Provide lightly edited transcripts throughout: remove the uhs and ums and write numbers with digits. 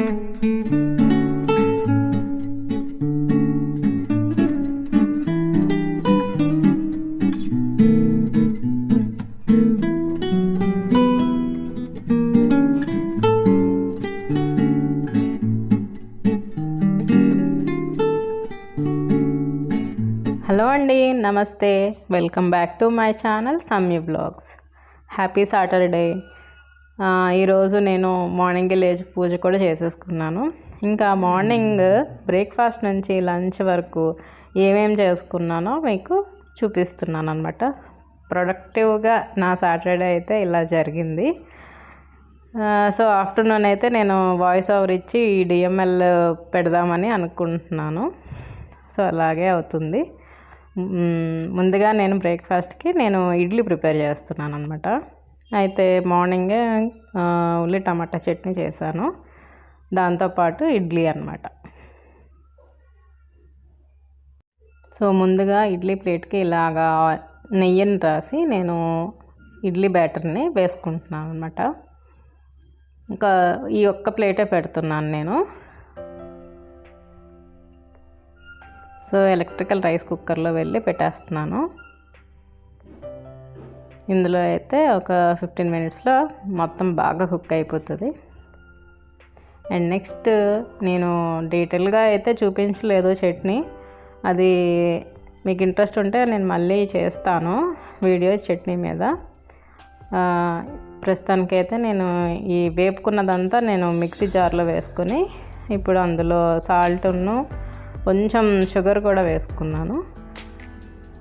Hello అండి, నమస్తే. Welcome back to my channel Samyu blogs. Happy Saturday. ఈరోజు నేను మార్నింగ్ లేచి పూజ కూడా చేసేసుకున్నాను. ఇంకా మార్నింగ్ బ్రేక్ఫాస్ట్ నుంచి లంచ్ వరకు ఏమేమి చేసుకున్నానో మీకు చూపిస్తున్నాను అనమాట. ప్రొడక్టివ్గా నా సాటర్డే అయితే ఇలా జరిగింది. సో ఆఫ్టర్నూన్ అయితే నేను వాయిస్ ఓవర్ ఇచ్చి డిఎంఎల్ పెడదామని అనుకుంటున్నాను. సో అలాగే అవుతుంది. ముందుగా నేను బ్రేక్ఫాస్ట్కి ఇడ్లీ ప్రిపేర్ చేస్తున్నాను అనమాట. అయితే మార్నింగే ఉల్లి టమాటా చట్నీ చేశాను, దాంతోపాటు ఇడ్లీ అనమాట. సో ముందుగా ఇడ్లీ ప్లేట్కి ఇలాగా నెయ్యిని రాసి నేను ఇడ్లీ బ్యాటర్ని వేసుకుంటున్నాను అనమాట. ఇంకా ఈ ఒక్క ప్లేటే పెడుతున్నాను నేను. సో ఎలక్ట్రికల్ రైస్ కుక్కర్లో వెళ్ళి పెట్టేస్తున్నాను. ఇందులో అయితే ఒక 15 మినిట్స్లో మొత్తం బాగా కుక్ అయిపోతుంది. అండ్ నెక్స్ట్ నేను డీటెయిల్గా అయితే చూపించలేదు చట్నీ. అది మీకు ఇంట్రెస్ట్ ఉంటే నేను మళ్ళీ చేస్తాను వీడియో చట్నీ మీద. ప్రస్తుతానికైతే నేను ఈ వేపుకున్నదంతా నేను మిక్సీ జార్లో వేసుకొని ఇప్పుడు అందులో సాల్ట్ను కొంచెం షుగర్ కూడా వేసుకున్నాను.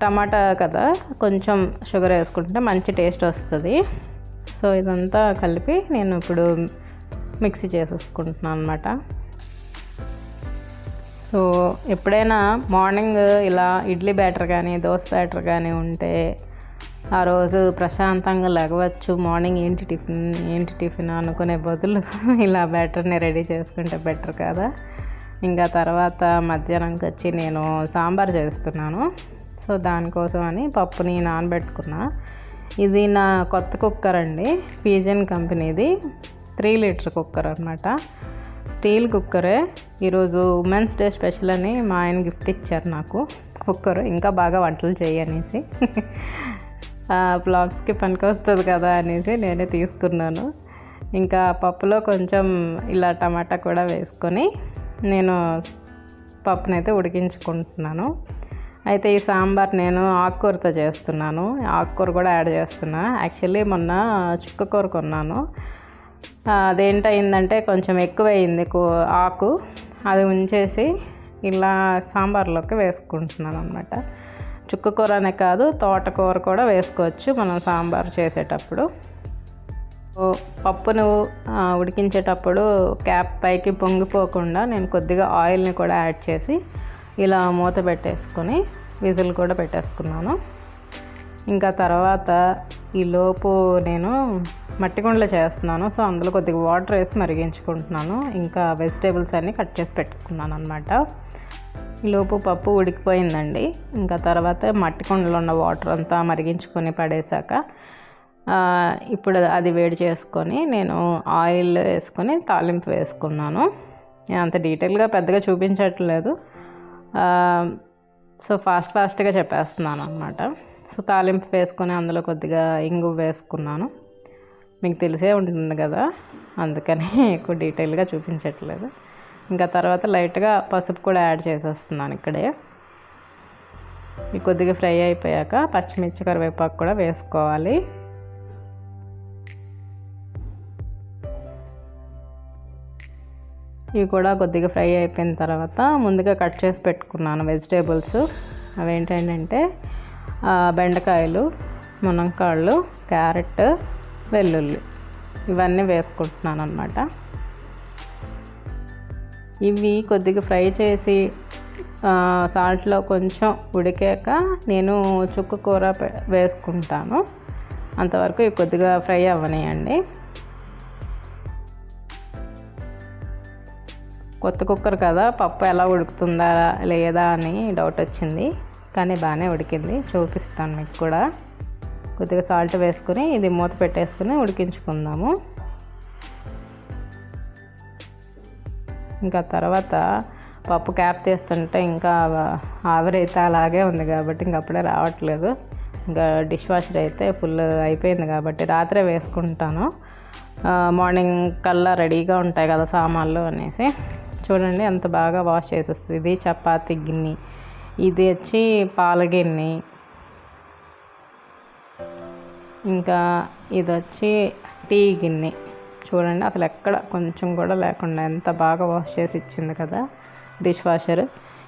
టమాటా కదా, కొంచెం షుగర్ వేసుకుంటే మంచి టేస్ట్ వస్తుంది. సో ఇదంతా కలిపి నేను ఇప్పుడు మిక్సీ చేసేసుకుంటున్నాను అనమాట. సో ఎప్పుడైనా మార్నింగ్ ఇలా ఇడ్లీ బ్యాటర్ కానీ దోశ బ్యాటర్ కానీ ఉంటే ఆ రోజు ప్రశాంతంగా లెగవచ్చు. మార్నింగ్ ఏంటి టిఫిన్ అనుకునే బదులు ఇలా బ్యాటర్ని రెడీ చేసుకుంటే బెటర్ కదా. ఇంకా తర్వాత మధ్యాహ్నంకి వచ్చి నేను సాంబార్ చేస్తున్నాను. సో దానికోసం అని పప్పుని నానబెట్టుకున్నా. ఇది నా కొత్త కుక్కర్ అండి, పిజన్ కంపెనీది 3 లీటర్ కుక్కర్ అనమాట. స్టీల్ కుక్కరే. ఈరోజు ఉమెన్స్ డే స్పెషల్ అని మా ఆయన గిఫ్ట్ ఇచ్చారు నాకు కుక్కర్, ఇంకా బాగా వంటలు చేయనేసి. బ్లాగ్స్కి పనికొస్తుంది కదా అనేసి నేనే తీసుకున్నాను. ఇంకా పప్పులో కొంచెం ఇలా టమాటా కూడా వేసుకొని నేను పప్పునైతే ఉడికించుకుంటున్నాను. అయితే ఈ సాంబార్ నేను ఆకుకూరతో చేస్తున్నాను. ఆకుకూర కూడా యాడ్ చేస్తున్నా. యాక్చువల్లీ మొన్న చుక్కకూర కొన్నాను. అదేంటయిందంటే కొంచెం ఎక్కువైంది ఆకు. అది ఉంచేసి ఇలా సాంబార్లోకి వేసుకుంటున్నాను అనమాట. చుక్కకూర అనే కాదు, తోటకూర కూడా వేసుకోవచ్చు మనం సాంబార్ చేసేటప్పుడు. పప్పును ఉడికించేటప్పుడు క్యాప్ పైకి పొంగిపోకుండా నేను కొద్దిగా ఆయిల్ని కూడా యాడ్ చేసి ఇలా మూత పెట్టేసుకొని విజిల్ కూడా పెట్టేసుకున్నాను. ఇంకా తర్వాత ఈలోపు నేను మట్టి కుండలో చేస్తున్నాను. సో అందులో కొద్దిగా వాటర్ వేసి మరిగించుకుంటున్నాను. ఇంకా వెజిటేబుల్స్ అన్నీ కట్ చేసి పెట్టుకున్నాను అనమాట. ఈలోపు పప్పు ఉడికిపోయిందండి. ఇంకా తర్వాత మట్టి కుండలో ఉన్న వాటర్ అంతా మరిగించుకొని పడేశాక ఇప్పుడు అది వేడి చేసుకొని నేను ఆయిల్ వేసుకొని తాలింపు వేసుకున్నాను. నేను అంత డీటెయిల్గా పెద్దగా చూపించట్లేదు, సో ఫాస్ట్గా చెప్పేస్తున్నాను అనమాట. సో తాలింపు వేసుకొని అందులో కొద్దిగా ఇంగు వేసుకున్నాను. మీకు తెలిసే ఉంటుంది కదా, అందుకని ఎక్కువ డీటెయిల్గా చూపించట్లేదు. ఇంకా తర్వాత లైట్గా పసుపు కూడా యాడ్ చేసేస్తున్నాను ఇక్కడే. కొద్దిగా ఫ్రై అయిపోయాక పచ్చిమిర్చి కరివేపాకు కూడా వేసుకోవాలి. ఇవి కూడా కొద్దిగా ఫ్రై అయిపోయిన తర్వాత ముందుగా కట్ చేసి పెట్టుకున్నాను వెజిటేబుల్స్. అవేంటంటే బెండకాయలు, మునక్కాళ్ళు, క్యారెట్, వెల్లుల్లి ఇవన్నీ వేసుకుంటున్నాను అనమాట. ఇవి కొద్దిగా ఫ్రై చేసి సాల్ట్లో కొంచెం ఉడికాక నేను చుక్క కూర వేసుకుంటాను. అంతవరకు ఇవి కొద్దిగా ఫ్రై అవ్వనియండి. కొత్త కుక్కర్ కదా, పప్పు ఎలా ఉడుకుతుందా లేదా అని డౌట్ వచ్చింది, కానీ బాగానే ఉడికింది. చూపిస్తాను మీకు కూడా. కొద్దిగా సాల్ట్ వేసుకొని ఇది మూత పెట్టేసుకుని ఉడికించుకుందాము. ఇంకా తర్వాత పప్పు క్యాప్ తీస్తుంటే ఇంకా ఆవిరైతే అలాగే ఉంది కాబట్టి ఇంక అప్పుడే రావట్లేదు. ఇంకా డిష్ వాషర్ అయితే ఫుల్ అయిపోయింది కాబట్టి రాత్రే వేసుకుంటాను, మార్నింగ్ కల్లా రెడీగా ఉంటాయి కదా సామాన్లు అనేసి. చూడండి ఎంత బాగా వాష్ చేసేస్తుంది. ఇది చపాతీ గిన్నె, ఇది వచ్చి పాల గిన్నె, ఇంకా ఇది వచ్చి టీ గిన్నె. చూడండి అసలు ఎక్కడ కొంచెం కూడా లేకుండా ఎంత బాగా వాష్ చేసి ఇచ్చింది కదా డిష్ వాషర్.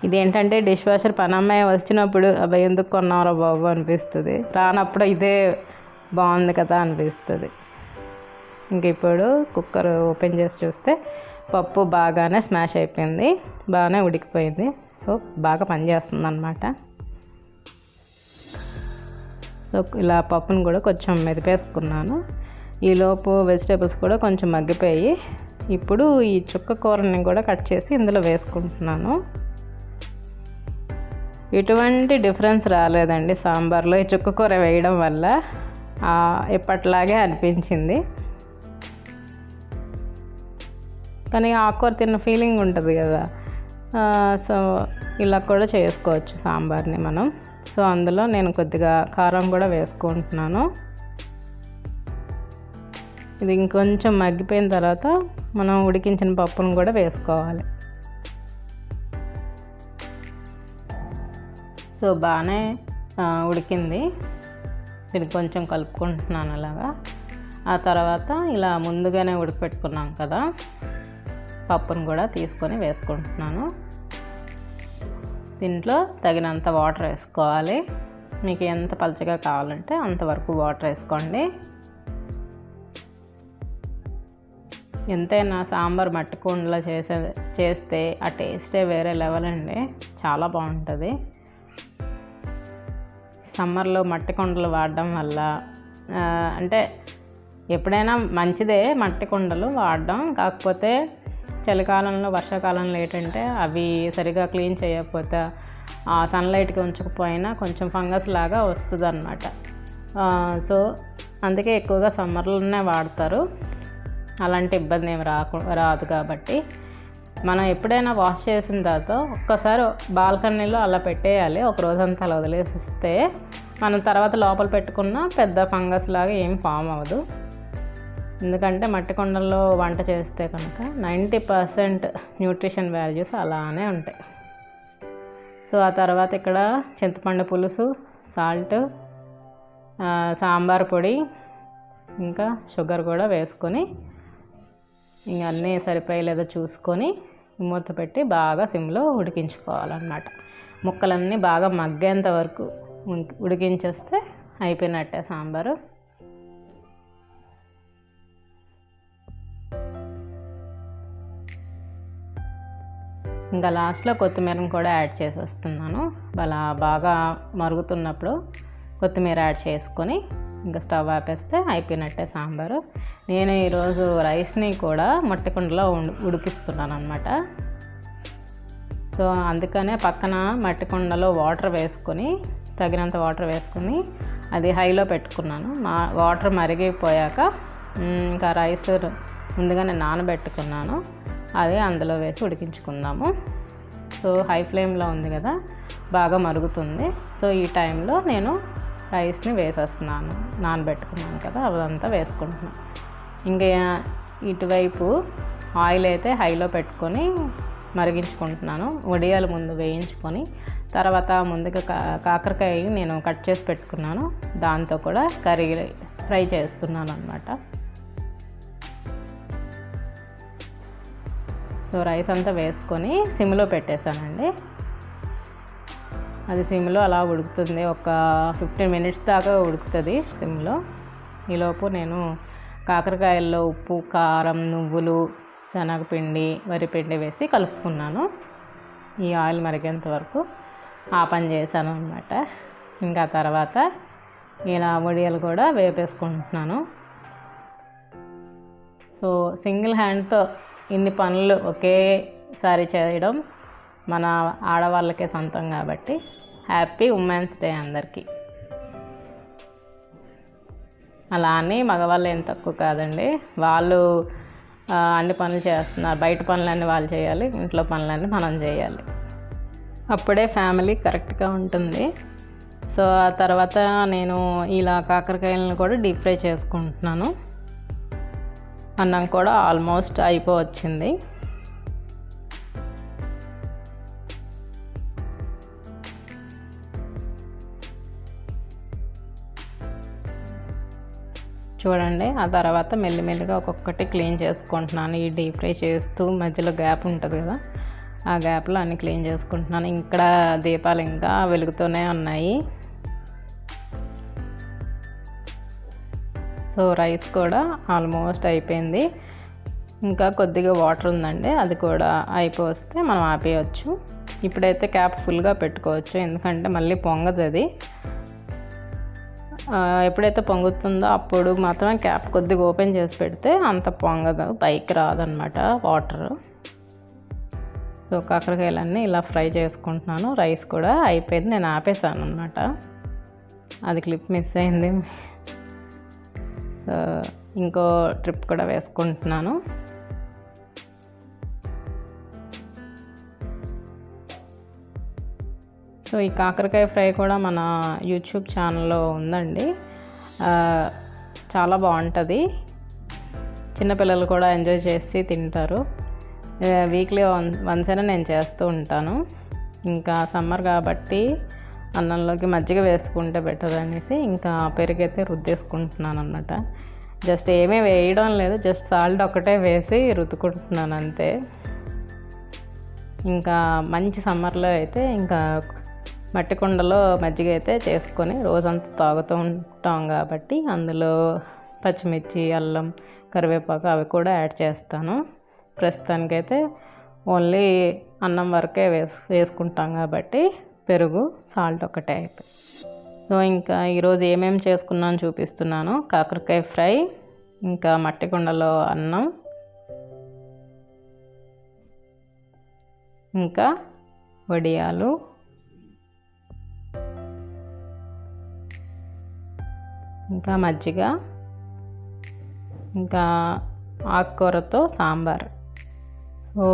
ఇదేంటంటే డిష్ వాషర్ పనమ్మాయి వచ్చినప్పుడు అబ్బాయి ఎందుకు కొన్నారో బాబు అనిపిస్తుంది, రానప్పుడు ఇదే బాగుంది కదా అనిపిస్తుంది. ఇంక ఇప్పుడు కుక్కర్ ఓపెన్ చేసి చూస్తే పప్పు బాగానే స్మాష్ అయిపోయింది, బాగానే ఉడికిపోయింది. సో బాగా పనిచేస్తుంది అన్నమాట. సో ఇలా పప్పును కూడా కొంచెం మెదిపేసుకున్నాను. ఈలోపు వెజిటేబుల్స్ కూడా కొంచెం మగ్గిపోయి ఇప్పుడు ఈ చుక్క కూరని కూడా కట్ చేసి ఇందులో వేసుకుంటున్నాను. ఎటువంటి డిఫరెన్స్ రాలేదండి సాంబార్లో ఈ చుక్క కూర వేయడం వల్ల, ఎప్పట్లాగే అనిపించింది. కానీ ఆకుకూర తిన్న ఫీలింగ్ ఉంటుంది కదా, సో ఇలా కూడా చేసుకోవచ్చు సాంబార్ని మనం. సో అందులో నేను కొద్దిగా కారం కూడా వేసుకుంటున్నాను. ఇది ఇంకొంచెం మగ్గిపోయిన తర్వాత మనం ఉడికించిన పప్పును కూడా వేసుకోవాలి. సో బాగానే ఉడికింది, దీన్ని కొంచెం కలుపుకుంటున్నాను అలాగా. ఆ తర్వాత ఇలా ముందుగానే ఉడికిపెట్టుకున్నాం కదా పప్పును కూడా తీసుకొని వేసుకుంటున్నాను. దీంట్లో తగినంత వాటర్ వేసుకోవాలి. మీకు ఎంత పలచగా కావాలంటే అంతవరకు వాటర్ వేసుకోండి. ఎంతైనా సాంబార్ మట్టి కుండలో చేస్తే ఆ టేస్టే వేరే లెవెల్ అండి, చాలా బాగుంటుంది. సమ్మర్లో మట్టి కుండలు వాడడం వల్ల అంటే ఎప్పుడైనా మంచిదే మట్టి కుండలు వాడడం, కాకపోతే చలికాలంలో వర్షాకాలంలో ఏంటంటే అవి సరిగా క్లీన్ చేయకపోతే సన్లైట్కి ఉంచకపోయినా కొంచెం ఫంగస్ లాగా వస్తుంది అన్నమాట. సో అందుకే ఎక్కువగా సమ్మర్లోనే వాడతారు. అలాంటి ఇబ్బంది ఏమి రాదు కాబట్టి మనం ఎప్పుడైనా వాష్ చేసిన తర్వాత ఒక్కసారి బాల్కనీలో అలా పెట్టేయాలి. ఒక రోజంతా అలా వదిలేసిస్తే మనం తర్వాత లోపల పెట్టుకున్న పెద్ద ఫంగస్ లాగా ఏం ఫామ్ అవ్వదు. ఎందుకంటే మట్టి కుండల్లో వంట చేస్తే కనుక 90% న్యూట్రిషన్ వాల్యూస్ అలానే ఉంటాయి. సో ఆ తర్వాత ఇక్కడ చింతపండు పులుసు, సాల్ట్, సాంబార్ పొడి, ఇంకా షుగర్ కూడా వేసుకొని ఇంక అన్నీ సరిపోయేలేదో చూసుకొని మూత పెట్టి బాగా సిమ్లో ఉడికించుకోవాలన్నమాట. ముక్కలన్నీ బాగా మగ్గేంత వరకు ఉడికించేస్తే అయిపోయినట్టే సాంబారు. ఇంకా లాస్ట్లో కొత్తిమీరను కూడా యాడ్ చేసేస్తున్నాను. అలా బాగా మరుగుతున్నప్పుడు కొత్తిమీర యాడ్ చేసుకొని ఇంకా స్టవ్ ఆపేస్తే అయిపోయినట్టే సాంబారు. నేను ఈరోజు రైస్ని కూడా మట్టి కుండలో ఉడికిస్తున్నాను అన్నమాట. సో అందుకనే పక్కన మట్టి కుండలో వాటర్ వేసుకొని తగినంత వాటర్ వేసుకొని అది హైలో పెట్టుకున్నాను. వాటర్ మరిగిపోయాక ఇంకా రైస్ ముందుగానే నానబెట్టుకున్నాను, అది అందులో వేసి ఉడికించుకుందాము. సో హై ఫ్లేమ్లో ఉంది కదా, బాగా మరుగుతుంది. సో ఈ టైంలో నేను రైస్ని వేసేస్తున్నాను, నానబెట్టుకున్నాను కదా అదంతా వేసుకుంటున్నాను. ఇంకా ఇటువైపు ఆయిల్ అయితే హైలో పెట్టుకొని మరిగించుకుంటున్నాను. వడియాలు ముందు వేయించుకొని తర్వాత ముందుగా కాకరకాయ నేను కట్ చేసి పెట్టుకున్నాను, దాంతో కూడా కర్రీ ఫ్రై చేస్తున్నాను అన్నమాట. సో రైస్ అంతా వేసుకొని సిమ్లో పెట్టేశానండి. అది సిమ్లో అలా ఉడుకుతుంది, ఒక 15 మినిట్స్ దాకా ఉడుకుతుంది సిమ్లో. ఈలోపు నేను కాకరకాయల్లో ఉప్పు, కారం, నువ్వులు, శనగపిండి, వరిపిండి వేసి కలుపుకున్నాను. ఈ ఆయిల్ మరిగేంత వరకు ఆ పని చేశాను అన్నమాట. ఇంకా తర్వాత ఇలా వడియాలు కూడా వేపేసుకుంటున్నాను. సో సింగిల్ హ్యాండ్తో ఇన్ని పనులు ఒకేసారి చేయడం మన ఆడవాళ్ళకే సొంతం కాబట్టి హ్యాపీ ఉమెన్స్ డే అందరికీ. అలా అని మగవాళ్ళు ఏం తక్కువ కాదండి, వాళ్ళు అన్ని పనులు చేస్తున్నారు. బయట పనులన్నీ వాళ్ళు చేయాలి, ఇంట్లో పనులన్నీ మనం చేయాలి. అప్పుడే ఫ్యామిలీ కరెక్ట్గా ఉంటుంది. సో ఆ తర్వాత నేను ఇలా కాకరకాయలను కూడా డీప్ ఫ్రై చేసుకుంటున్నాను. అన్నం కూడా ఆల్మోస్ట్ అయిపోవచ్చింది. చూడండి, ఆ తర్వాత మెల్లిమెల్లిగా ఒక్కొక్కటి క్లీన్ చేసుకుంటున్నాను. ఈ డీప్ ఫ్రై చేస్తూ మధ్యలో గ్యాప్ ఉంటుంది కదా, ఆ గ్యాప్లో అన్నీ క్లీన్ చేసుకుంటున్నాను. ఇక్కడ దీపాలు ఇంకా వెలుగుతూనే ఉన్నాయి. సో రైస్ కూడా ఆల్మోస్ట్ అయిపోయింది. ఇంకా కొద్దిగా వాటర్ ఉందండి, అది కూడా అయిపోతే మనం ఆపేయచ్చు. ఇప్పుడైతే క్యాప్ ఫుల్గా పెట్టుకోవచ్చు, ఎందుకంటే మళ్ళీ పొంగదు అది. ఎప్పుడైతే పొంగుతుందో అప్పుడు మాత్రమే క్యాప్ కొద్దిగా ఓపెన్ చేసి పెడితే అంత పొంగదు, పైకి రాదనమాట వాటర్. సో కాకరకాయలన్నీ ఇలా ఫ్రై చేసుకుంటున్నాను. రైస్ కూడా అయిపోయింది, నేను ఆపేసాను అనమాట. అది క్లిప్ మిస్ అయింది. ఇంకో ట్రిప్ కూడా వేసుకుంటున్నాను. సో ఈ కాకరకాయ ఫ్రై కూడా మన యూట్యూబ్ ఛానల్లో ఉందండి. చాలా బాగుంటుంది, చిన్నపిల్లలు కూడా ఎంజాయ్ చేసి తింటారు. వీక్లీ వన్స్ అయినా నేను చేస్తూ ఉంటాను. ఇంకా సమ్మర్ కాబట్టి అన్నంలోకి మజ్జిగ వేసుకుంటే బెటర్ అనేసి ఇంకా పెరుగైతే రుద్దేసుకుంటున్నాను అన్నమాట. జస్ట్ ఏమీ వేయడం లేదు, జస్ట్ సాల్ట్ ఒకటే వేసి రుద్దుకుంటున్నాను అంతే. ఇంకా మంచి సమ్మర్లో అయితే ఇంకా మట్టి కుండలో మజ్జిగ అయితే చేసుకొని రోజంతా తాగుతూ ఉంటాం కాబట్టి అందులో పచ్చిమిర్చి, అల్లం, కరివేపాకు అవి కూడా యాడ్ చేస్తాను. ప్రస్తుతానికైతే ఓన్లీ అన్నం వరకే వేసుకుంటాం కాబట్టి పెరుగు, సాల్ట్ ఒకటే అయిపోయి. సో ఇంకా ఈరోజు ఏమేమి చేసుకున్నాను చూపిస్తున్నాను. కాకరకాయ ఫ్రై, ఇంకా మట్టి కుండలో అన్నం, ఇంకా వడియాలు, ఇంకా మజ్జిగ, ఇంకా ఆకుకూరతో సాంబార్. సో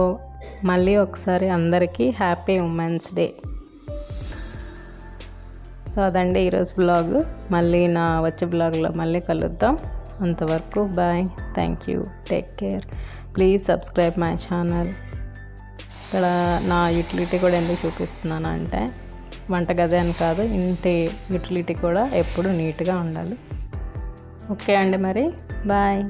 మళ్ళీ ఒకసారి అందరికీ హ్యాపీ ఉమెన్స్ డే. సో అదండి ఈరోజు బ్లాగ్. మళ్ళీ నా వచ్చే బ్లాగ్లో మళ్ళీ కలుద్దాం. అంతవరకు bye, thank you, take care, please subscribe my channel. ఇక్కడ నా యూటిలిటీ కూడా ఎందుకు చూపిస్తున్నాను అంటే వంటగది అని కాదు, ఇంటి యూటిలిటీ కూడా ఎప్పుడు నీట్గా ఉండాలి. ఓకే అండి, మరి బాయ్.